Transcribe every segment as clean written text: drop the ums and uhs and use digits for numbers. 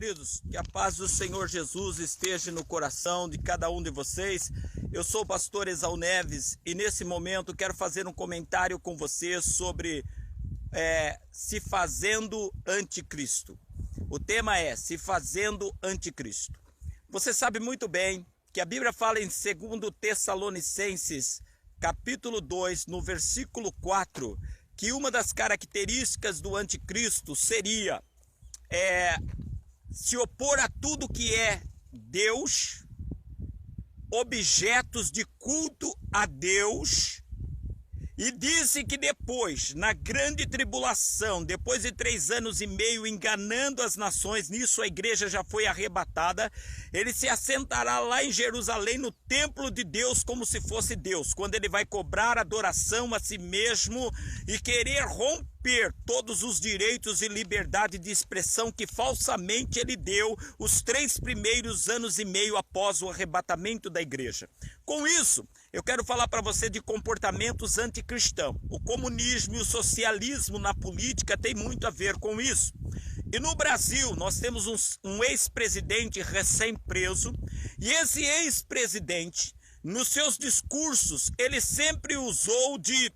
Queridos, que a paz do Senhor Jesus esteja no coração de cada um de vocês. Eu sou o pastor Exaú Neves e nesse momento quero fazer um comentário com vocês sobre se fazendo anticristo. O tema é se fazendo anticristo. Você sabe muito bem que a Bíblia fala em 2 Tessalonicenses, capítulo 2, no versículo 4, que uma das características do anticristo seria se opor a tudo que é Deus, objetos de culto a Deus, e disse que depois, na grande tribulação, depois de 3 anos e meio enganando as nações, nisso a igreja já foi arrebatada, ele se assentará lá em Jerusalém, no templo de Deus, como se fosse Deus, quando ele vai cobrar adoração a si mesmo e querer romper todos os direitos e liberdade de expressão que falsamente ele deu os 3 primeiros anos e meio após o arrebatamento da igreja. Com isso, eu quero falar para você de comportamentos anticristãos. O comunismo e o socialismo na política tem muito a ver com isso. E no Brasil, nós temos um ex-presidente recém-preso, e esse ex-presidente, nos seus discursos, ele sempre usou de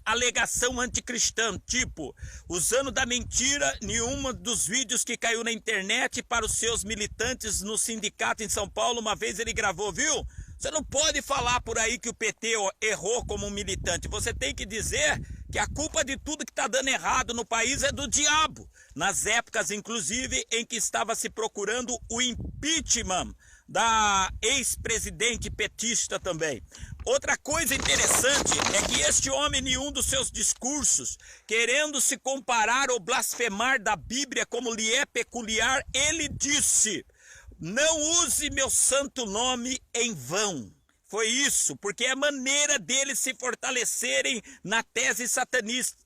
alegação anticristã, tipo, usando da mentira em um dos vídeos que caiu na internet para os seus militantes no sindicato em São Paulo. Uma vez ele gravou, viu? Você não pode falar por aí que o PT errou como um militante. Você tem que dizer que a culpa de tudo que está dando errado no país é do diabo. Nas épocas, inclusive, em que estava se procurando o impeachment da ex-presidente petista também. Outra coisa interessante é que este homem, em um dos seus discursos, querendo se comparar ou blasfemar da Bíblia como lhe é peculiar, ele disse: não use meu santo nome em vão. Foi isso, porque é a maneira deles se fortalecerem na tese satanista,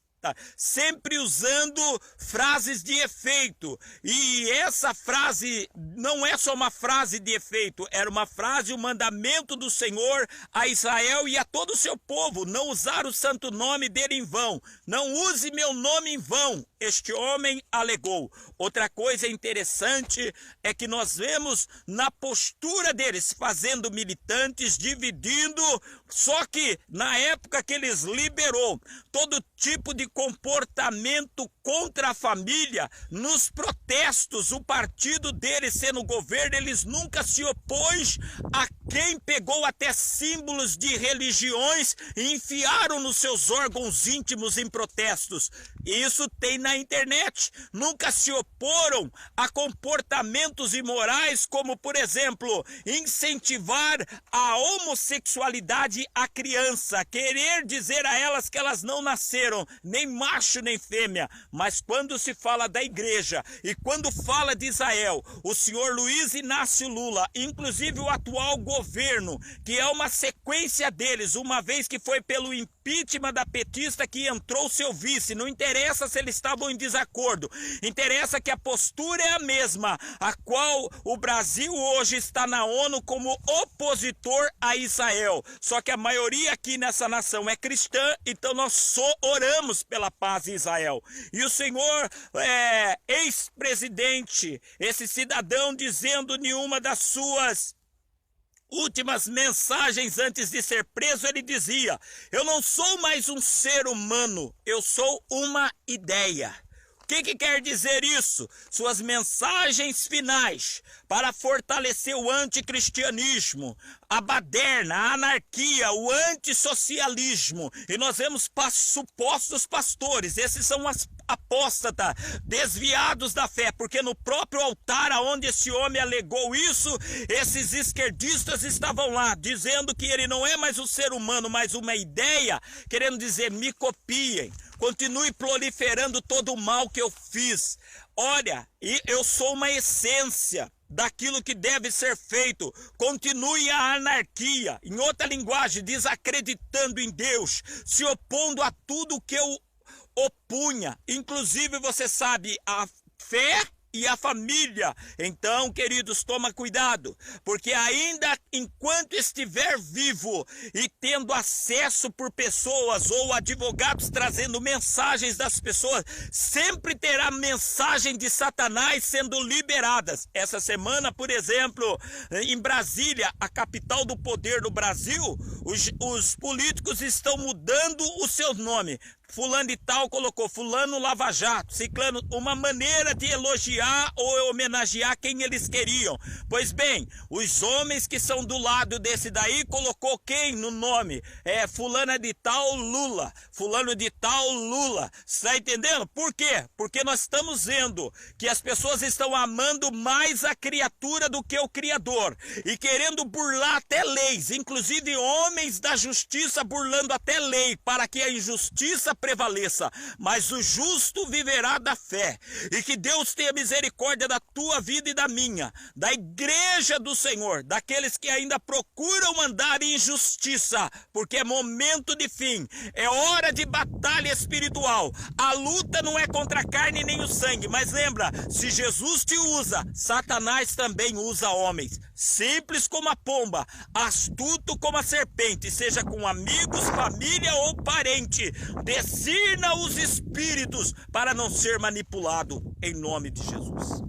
sempre usando frases de efeito. E essa frase não é só uma frase de efeito, era uma frase, um mandamento do Senhor a Israel e a todo o seu povo: não usar o santo nome dele em vão. Não use meu nome em vão, este homem alegou. Outra coisa interessante é que nós vemos na postura deles fazendo militantes, dividindo, só que na época que eles liberou todo tipo de comportamento contra a família, nos protestos, o partido deles sendo governo, eles nunca se opôs a quem pegou até símbolos de religiões e enfiaram nos seus órgãos íntimos em protestos. Isso tem na internet. Nunca se oporam a comportamentos imorais, como, por exemplo, incentivar a homossexualidade à criança, querer dizer a elas que elas não nasceram, nem macho nem fêmea. Mas quando se fala da igreja e quando fala de Israel, o senhor Luiz Inácio Lula, inclusive o atual governo, que é uma sequência deles, uma vez que foi pelo impeachment da petista que entrou seu vice, não interessa se eles estavam em desacordo, interessa que a postura é a mesma, a qual o Brasil hoje está na ONU como opositor a Israel. Só que a maioria aqui nessa nação é cristã, então nós só oramos pela paz em Israel. E o senhor ex-presidente, esse cidadão, dizendo em uma das suas últimas mensagens antes de ser preso, ele dizia: eu não sou mais um ser humano, eu sou uma ideia. O que quer dizer isso? Suas mensagens finais para fortalecer o anticristianismo, a baderna, a anarquia, o antissocialismo. E nós vemos supostos pastores, esses são as apóstatas, desviados da fé, porque no próprio altar aonde esse homem alegou isso, esses esquerdistas estavam lá, dizendo que ele não é mais um ser humano, mas uma ideia, querendo dizer: me copiem, continue proliferando todo o mal que eu fiz. Olha, eu sou uma essência daquilo que deve ser feito. Continue a anarquia, em outra linguagem, desacreditando em Deus, se opondo a tudo que eu opunha. Inclusive, você sabe, a fé e a família. Então, queridos, toma cuidado, porque ainda enquanto estiver vivo e tendo acesso por pessoas ou advogados trazendo mensagens das pessoas, sempre terá mensagem de Satanás sendo liberadas. Essa semana, por exemplo, em Brasília, a capital do poder no Brasil, os políticos estão mudando o seu nome. Fulano de tal colocou Fulano Lava Jato, Ciclano, uma maneira de elogiar ou homenagear quem eles queriam. Pois bem, os homens que são do lado desse daí colocou quem no nome? Fulana de tal Lula, Fulano de tal Lula. Está entendendo? Por quê? Porque nós estamos vendo que as pessoas estão amando mais a criatura do que o Criador e querendo burlar até leis, inclusive homens da justiça burlando até lei para que a injustiça prevaleça, mas o justo viverá da fé. E que Deus tenha misericórdia da tua vida e da minha, da igreja do Senhor, daqueles que ainda procuram andar em justiça, porque é momento de fim, é hora de batalha espiritual. A luta não é contra a carne nem o sangue, mas lembra, se Jesus te usa, Satanás também usa homens, simples como a pomba, astuto como a serpente, seja com amigos, família ou parente. Discirna os espíritos para não ser manipulado, em nome de Jesus.